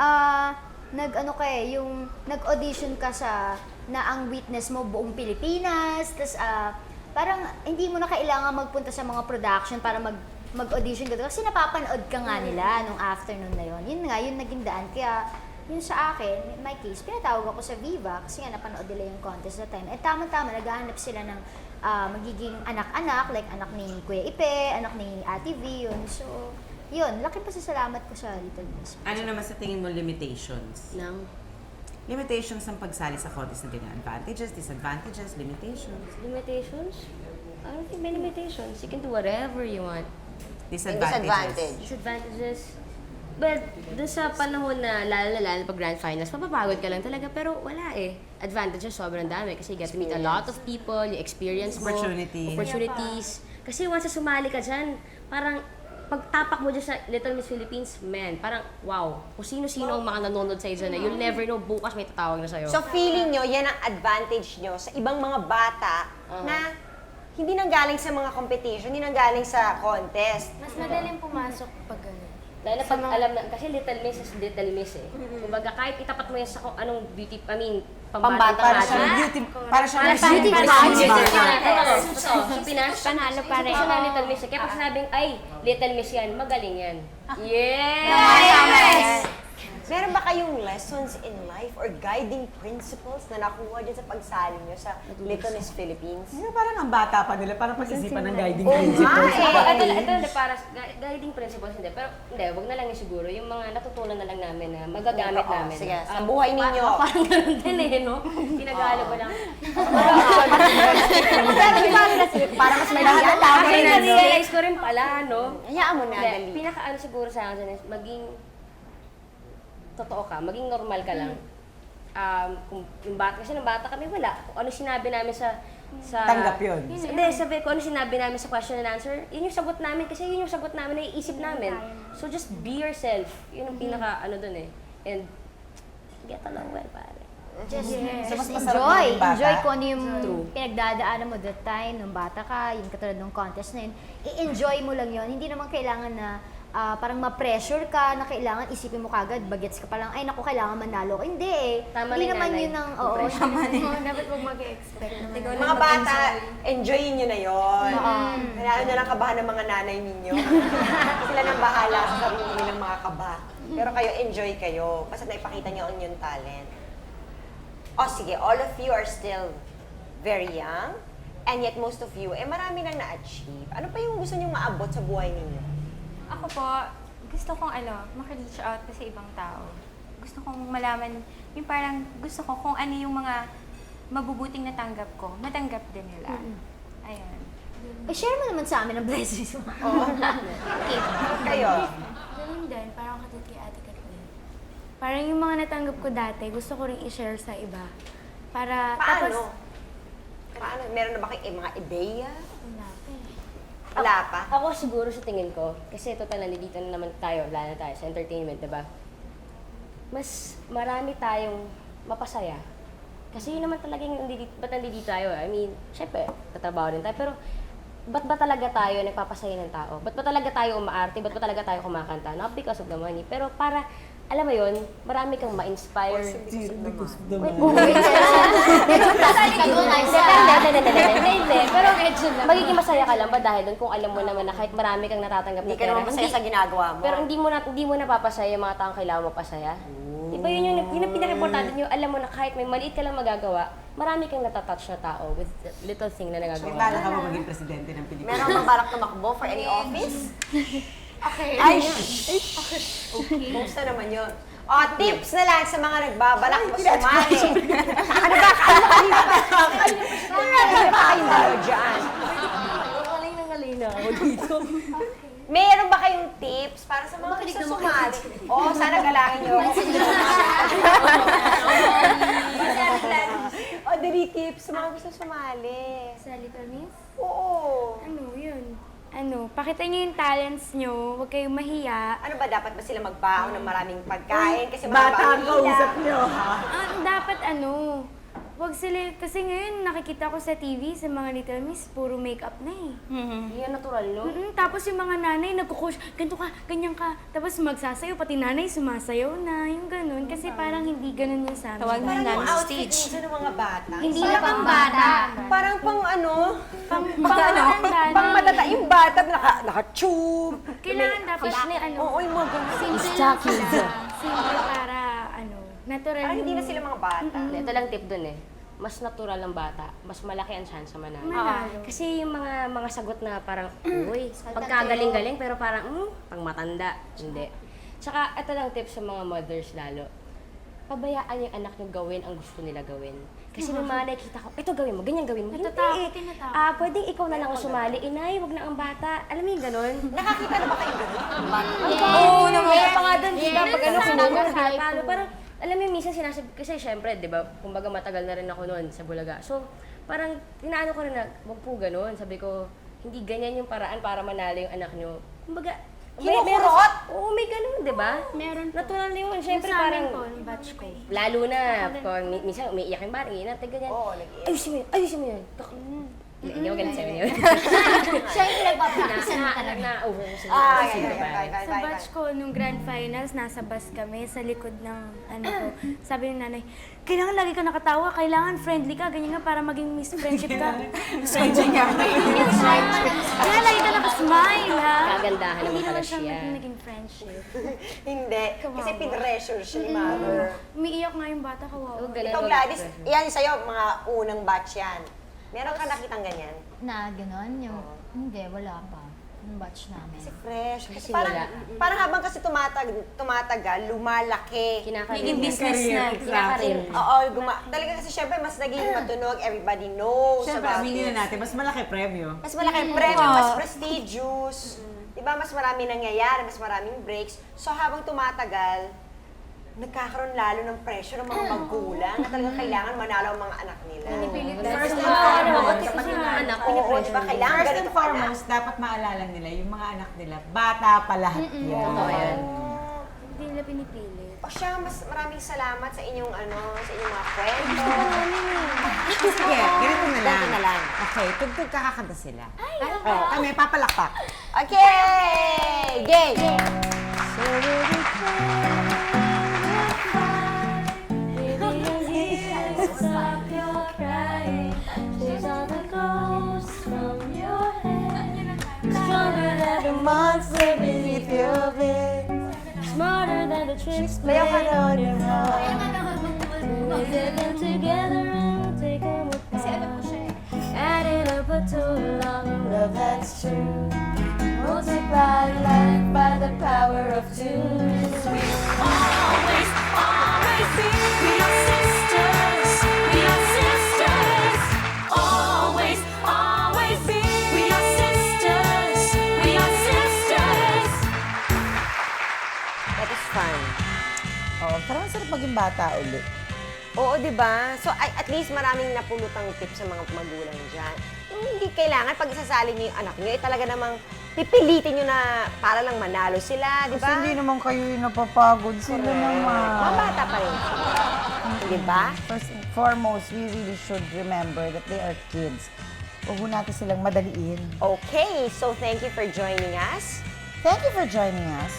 yung nag-audition ka sa, na ang witness mo buong Pilipinas, tas parang hindi mo na kailangan magpunta sa mga production para mag-audition ka doon. Kasi napapanood ka nga nila nung afternoon na yun. Yun nga, yun naging daan. Kaya, yun sa akin, in my case, pinatawag ako sa Viva kasi nga napanood nila yung contest that time. Eh, tama-tama, naghahanap sila ng magiging anak-anak, like anak ni Kuya Ipe, anak ni Ate V, yun. So, yun, laki pasasalamat ko sa Little Miss. Ano naman sa tingin mo limitations? Limitations ng pagsali sa contest na ganyan. Advantages, disadvantages, limitations. Limitations? I don't think may limitations. You can do whatever you want. Disadvantages. Disadvantages? But dun sa panahon na lalo pag grand finals, mapapagod ka lang talaga. Pero wala eh. Advantages sobrang dami kasi you get to meet a lot of people, you experience mo. Opportunities. Kasi once na sumali ka dyan, parang pagtapak mo dyan sa Little Miss Philippines, man, parang wow. Kung sino-sino ang mga nanonood sa'yo dyan, you'll never know, bukas may tatawag na sa'yo. So, feeling nyo, yan ang advantage nyo sa ibang mga bata na hindi nanggaling sa mga competition, hindi nanggaling sa contest. Mas madaling pumasok pag gano'n. Lalo pag alam na, kasi Little Miss is Little Miss eh. Kumbaga kahit itapat mo yan sa anong beauty, pambatang Para siya beauty panalo pa rin. Little Miss. Kaya pag sinabing, ay, Little Miss yan, magaling yan. Yes! Meron ba kayong lessons in life or guiding principles na nakuha dyan sa pagsali nyo sa Little Miss Philippines? Parang ang bata pa nila, parang pag-isipan ng guiding principles. Ito, para guiding principles, hindi. Pero, hindi, wag na lang yun siguro. Yung mga natutunan na lang namin na magagamit namin. Sige, sa buhay ninyo. Parang ganun din eh, no? Pinag-aalog ko lang. Para mas may lahat realize ko rin pala, no? Hayaan mo na, dali. Pinaka-ano siguro sa akin is maging totoo ka, maging normal ka lang. Kung yung bata, kasi nung bata kami, wala. Kung ano sinabi namin sa tanggap yun. Hindi, sabi ko, ano sinabi namin sa question and answer, yun yung sagot namin, kasi yun yung sagot namin, naiisip namin. So just be yourself. Yun ang pinaka, ano dun eh. And get along well, pare. Just, So, mas just masarap enjoy. maging bata? Enjoy kung ano yung pinagdadaanan mo that time, nung bata ka, yung katulad ng contest na yun. I-enjoy mo lang yun. Hindi naman kailangan na parang ma-pressure ka, na kailangan isipin mo kagad, bagets ka pa lang, ay naku, kailangan manalo. Hindi eh. Tama Hindi na yung naman nanay. yun ang, oo. Dapat huwag mag-expect naman. Mga bata, enjoyin nyo na yon. Kailangan nyo lang kabahan ng mga nanay ninyo. Sila nang bahala sa sarili nilang mga kaba. Pero kayo, enjoy kayo. Basta naipakita nyo ang inyong talent. O sige, all of you are still very young. And yet most of you, marami nang na-achieve. Ano pa yung gusto nyo maabot sa buhay ninyo? Ako po, gusto kong maka-reach out pa sa ibang tao. Gusto kong malaman, yung parang gusto ko kung ano yung mga mabubuting natanggap ko, matanggap din nila. Ayun. share mo naman sa amin ang blessings mo. Okay. Kayo? Ganun din, parang katulad kay Ate Kathleen. Parang yung mga natanggap ko dati, gusto ko rin i-share sa iba. Para, Paano? Paano? Meron na ba kayong mga ideya? Wala pa eh. Wala pa? Ako siguro sa tingin ko, kasi total nandito na naman tayo, wala na tayo sa entertainment, diba? Mas marami tayong mapasaya. Kasi yun naman talaga yung ba't nandito tayo? I mean, syempre, tatrabaho din tayo, pero ba't ba talaga tayo nagpapasaya ng tao? Ba't ba talaga tayo umaarte? Ba't ba talaga tayo kumakanta? Not because of the money, pero para, alam mo yun, marami kang ma-inspire. Hindi. Pero magiging masaya ka lang ba dahil doon kung alam mo naman na kahit marami kang natatanggap na Hindi ka naman masaya sa ginagawa mo. pero hindi mo napapasaya yung mga taong kailangan mo pasaya. Diba yun yung pinaka-importante nyo, alam mo na kahit may maliit ka lang magagawa, marami kang natatouch na tao with that little thing na nagagawa. Bala ka mo maging presidente ng Pilipinas. Meron bang balak tumakbo for any office? Okay. Ay! Okay. Buksa naman yun. O, tips na lang sa mga nagbabalak mo sumali. Ano ba? Kanina pa kayong dalawa dyan. Ngaling ako dito. Meron ba kayong tips para sa mga gusto sumali? Oo, sana galangin nyo. O, dali tips sa mga gusto sumali. Sa Little Miss? Oo. Ano, yun. Pakita niyo yung talents niyo, huwag kayong mahiya. Ano ba, dapat ba sila magbaon ng maraming pagkain? Kasi Bata ang mahihila. kausap nyo, ha? Dapat huwag sila, kasi ngayon nakikita ko sa TV, sa mga Little Miss, puro makeup na eh. Hindi yan natural, no? Tapos yung mga nanay, nagkukush, ganito ka, ganyan ka. Tapos magsasayaw, pati nanay sumasayaw na, yung ganun. Kasi parang hindi ganun yung sa amin. Tawag na Parang yung namin outfit stage. minsan ng mga bata. Hindi na pang bata. Parang pang ano? Pang matanda. Pang matata. Yung bata, naka-tube. Kailangan dapat, Oo, yung mga ganun. simple Stockings. lang sila. Simple para, natural. Parang hindi na sila mga bata. Ito lang tip dun eh. Mas natural ang bata, mas malaki ang chance manalo. Manalo. Kasi yung mga sagot na parang, uy, pagkagaling-galing, pero parang, pang matanda. Hindi. Tsaka, ito lang tip sa mga mothers lalo. Pabayaan yung anak nyo gawin ang gusto nila gawin. Kasi nung mga nakikita ko, ito gawin mo, ganyan gawin mo. Hindi eh. Pwedeng ikaw na lang ang sumali. Inay, wag na ang bata. Alam mo yung ganun? Nakakita na ba kayo ganun? Oo naman. Kaya pa nga doon, pag sinugot, parang, alam mo, minsan sinasabi, kasi syempre, di ba, kumbaga matagal na rin ako noon sa Bulaga. So, parang, tinaano ko rin na, wag po ganun. Sabi ko, hindi ganyan yung paraan para manalo yung anak nyo. Kumbaga, Kinukurot? Oo, may ganun, di ba? Meron po. Natural yun. Syempre, Yung sa amin parang, po, yung batch ko. lalo na, kung minsan umiiyak yung bata, inatay ganyan. Oo, Ayusin mo yun. Hindi ko ganun sa'yo yun. Siya yung pinagpapractice mo talaga. Na-over mo Sa batch ko, nung grand finals, nasa bus kami, sa likod ng ko. Sabi ng nanay, kailangan lagi ka nakatawa, kailangan friendly ka, ganyan nga para maging Miss Friendship ka. Kailangan lagi ka nakasmile, ha? Kagandahan Hindi naman pala naman siya siya. naging friendship. Hindi. Kasi pinressure siya ni mother. Umiiyak nga yung bata, kawawa. Ikaw, Gladys, yan sa'yo, mga unang batch yan. Meron ka nakitang ganyan? Na gano'n? Hindi, wala pa. Yung batch namin. Kasi fresh. Kasi wala. parang habang kasi tumatagal, lumalaki. Naging business na. Kinakarir. Oo, talaga kasi syempre mas naging matunog, everybody knows Siyempre, about aminin it. na natin, mas malaki premyo. Mas malaki ang premyo, mas prestigious. Diba, mas marami nangyayari, mas maraming breaks. So habang tumatagal, nagkakaroon lalo ng pressure ng mga magulang na talagang kailangan manalo ang mga anak nila. First and foremost, Kasi mga anak, Oo, diba, kailangan First and ganito ka na. foremost, dapat maalala nila, yung mga anak nila, bata pa lahat yan. Totoo yan. Hindi nila pinipilit. O siya, mas maraming salamat sa inyong sa inyong mga kwento. Sige, ganito na lang. Ganito na lang. Okay, tugtog kakakanta sila. Kami, papalakpak. Okay! Game! Stop your crying. She's on the ghost from your head. Stronger than the monster beneath your bed. Smarter than the tricks played on your heart. We'll get them together and take them apart. Adding up a total of love that's true. Multiply life by the power of two. We always, always be. We are sisters. We are sisters. Always, always be. We are sisters. We are sisters. That is fun. Oh, parang sarap maging bata ulit. Oo, di ba? So, at least maraming napulutang tips sa mga magulang dyan. Yung hindi kailangan pag isasali niyo yung anak niyo, talaga namang pipilitin niyo na para lang manalo sila, di ba? Kasi hindi naman kayo yung napapagod sila naman. Mga bata pa rin sila. Di ba? First and foremost, we really should remember that they are kids. Huwag natin silang madaliin. Okay, so thank you for joining us. Thank you for joining us.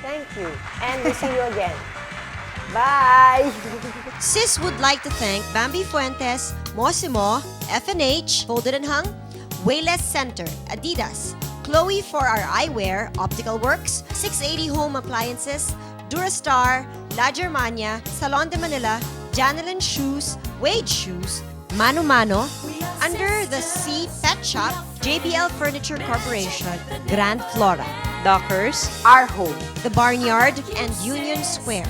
Thank you. And we'll see you again. Bye! Sis would like to thank Bambi Fuentes, Mosimo, FNH, Folded and Hung, Wayless Center, Adidas, Chloe for our eyewear, Optical Works, 680 Home Appliances, Durastar, La Germania, Salon de Manila, Janelin Shoes, Wade Shoes, Mano Mano, Under the Sea Pet Shop, JBL Furniture Corporation, Grand Flora, Dockers, Our Home, The Barnyard, and Union Square.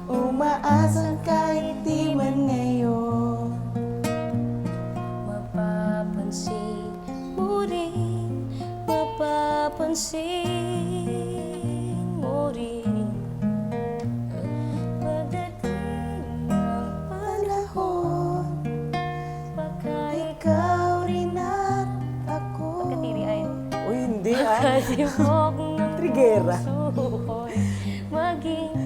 Umaasang kahit di man ngayon. Mapapansin mo rin, mapapansin mo rin. Pagdating ng panahon, baka ikaw rin at ako. Uy, hindi Pagkatibok ng Trigera. puso'y maging